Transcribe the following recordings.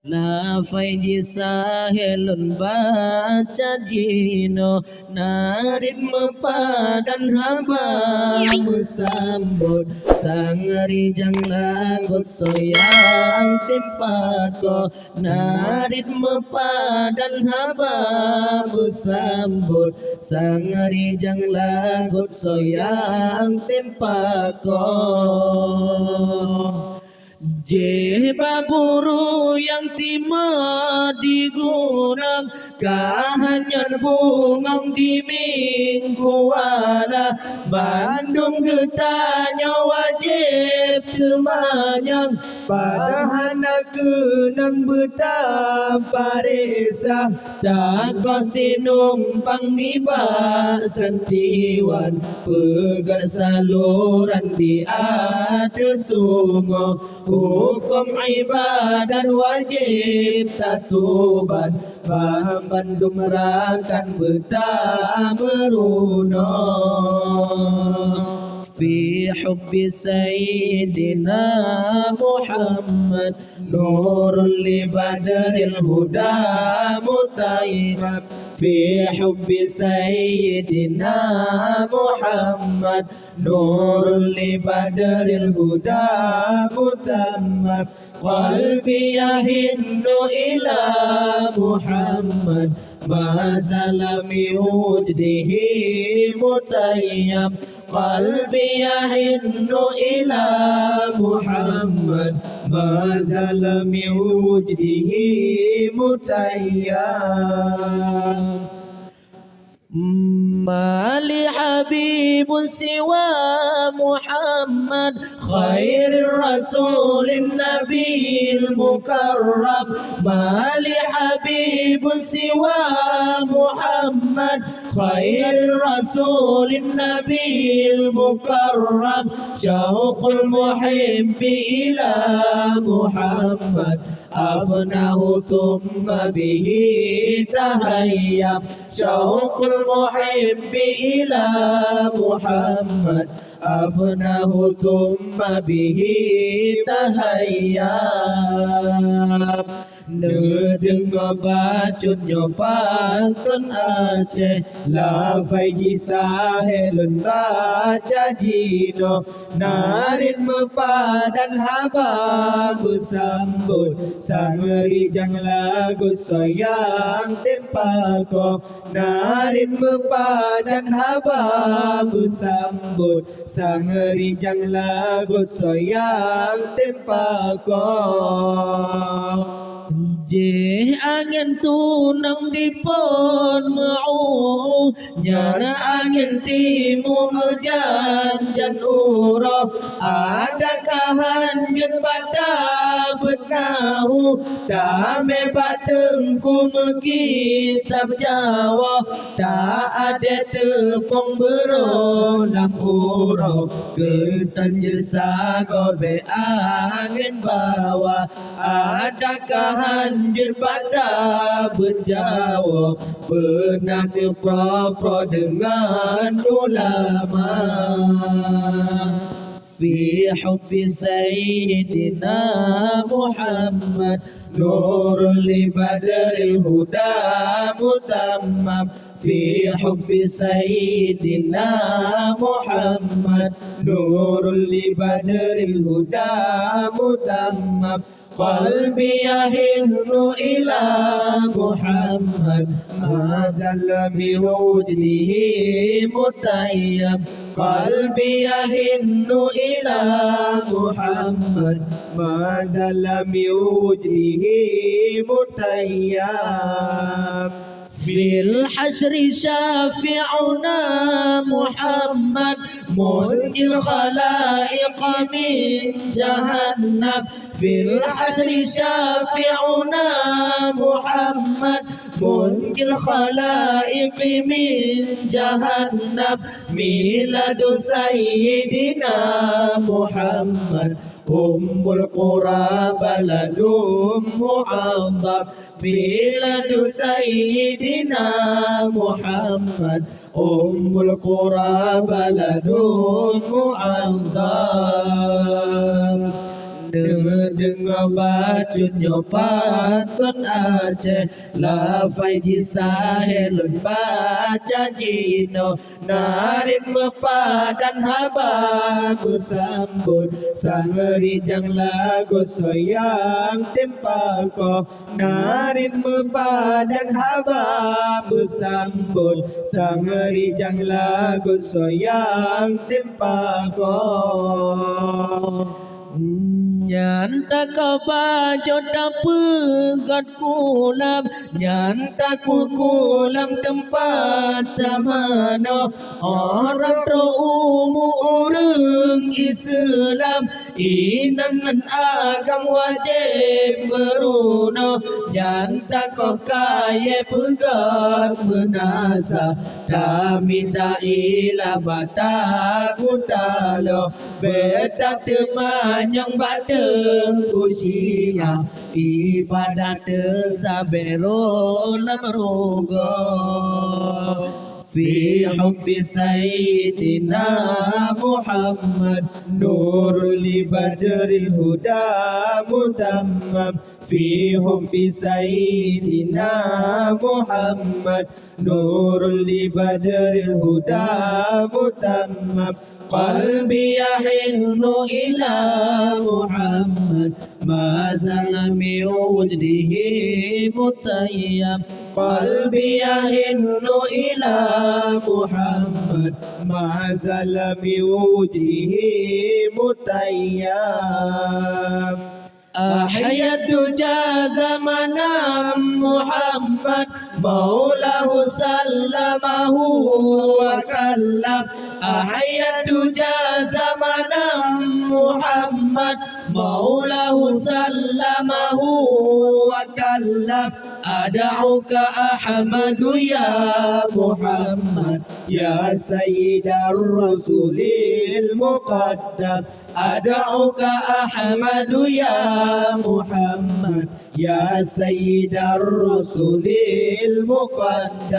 La faiji sahelun baca jino narit mepadan haba mesambut sangari janglagot soyang timpako narit mepadan haba mesambut sangari janglagot soyang timpako. Jeba buru yang tima digunang kahanyan bungang di minggu wala Bandung getanya wajib kemanyang padahana kenang betapa resah tak sinumpang niba sentiwan pegang saluran di atas sungai hukum ibadah wajib tatuban paham Bandung merakan betah meruno fi hubbi sayyidina Muhammad nurul li badril huda mutayyib fi hubbi sayyidina Muhammad nurul li badril huda mutammab qalbi yahinnu ila Muhammad ma zalami wujdihi mutayyab qalbi yahinnu ila Muhammad ma zalami wujdihi mutayyab Mali habibun siwa Muhammad khairil rasulin nabil mukarram Mali habibun siwa Muhammad khairil rasulin nabil mukarram syauqul muhibbi ila Muhammad afnahu thumma bihi tahayyab syauqul muhibbi ila Muhammad afnahu thumma bihi tahayyab Nedengah bacut nyopantun Aceh Lafai jisahelun baca jino Narit mepadan haba bersambut Sangeri jang lagu sayang tempako Narit mepadan haba bersambut Sangeri jang lagu sayang tempako Je angin tunang dipon mau nyana angin timu ngejan urap ada kahanjen pada benahu dame batengku mekitab Jawa tak ada tepung berolam urap ketanjir sagor be angin bawa ada kahanjir pada berjawab pernah berpro dengan ulama fi hubbi sayyidina Muhammad nurul li badril huda mutammam fi hubbi sayyidina Muhammad nurul li badril huda mutammam qalbi yahinnu ila Muhammad azal bi wujdihi mutayyab qalbi yahinnu ila Muhammad azal bi wujdihi mutayyab في الحشر شافعنا محمد منجي الخلائق من جهنم في الحشر شافعنا محمد منجي الخلائق من جهنم ميلاد سيدنا محمد أم القرى بلد معظم ميلاد سيدنا محمد أم القرى بلد معظم Đưa đừng ba chút nhỏ ba con Aceh La phai di sahe lun baca jino Narin mepadan haba bersambut Sangeri jang lagu sayang tempa ko Narin mepadan haba bersambut Sangeri jang lagu sayang tempa ko Nyanta kau baca dapat kulam Nyanta kulam tempat zamano Orang terumu orang Islam Inangan agam wajib beruno Nyanta kau kaya pegat menasa Tak minta ilah batak kundalo Beta teman yang badeng kusia ibadat sabero lamrogo في حب سيدنا محمد نور لبدر الهدى متمم في حب سيدنا محمد نور لبدر الهدى متمم قلبي يحن إلى محمد ما زال من وجده متيم قلبي يحن إلى محمد ما زال من وجهه متيم أحيا الدجى زمنا محمد مولاه سلمه وكلم أحيا الدجى زمنا محمد مولاه سلمه وكلم أدعوك أحمد يا محمد يا سيد الرسول المقدم أدعوك أحمد يا محمد يا سيد الرسول المقدم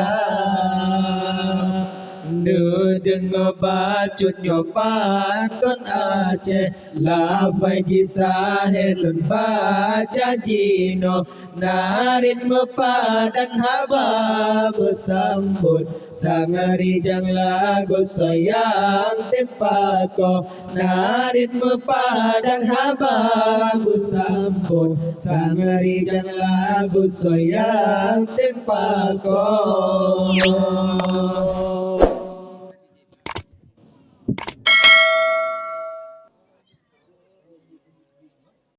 Đưa đừng ba chút nhỏ ba con Aceh La phai di sahe lun baca jino Narin mepadan haba bersambut Sangari jang lagu sayang tempa ko Narin mepadan haba bersambut Sangari jang lagu sayang tempa ko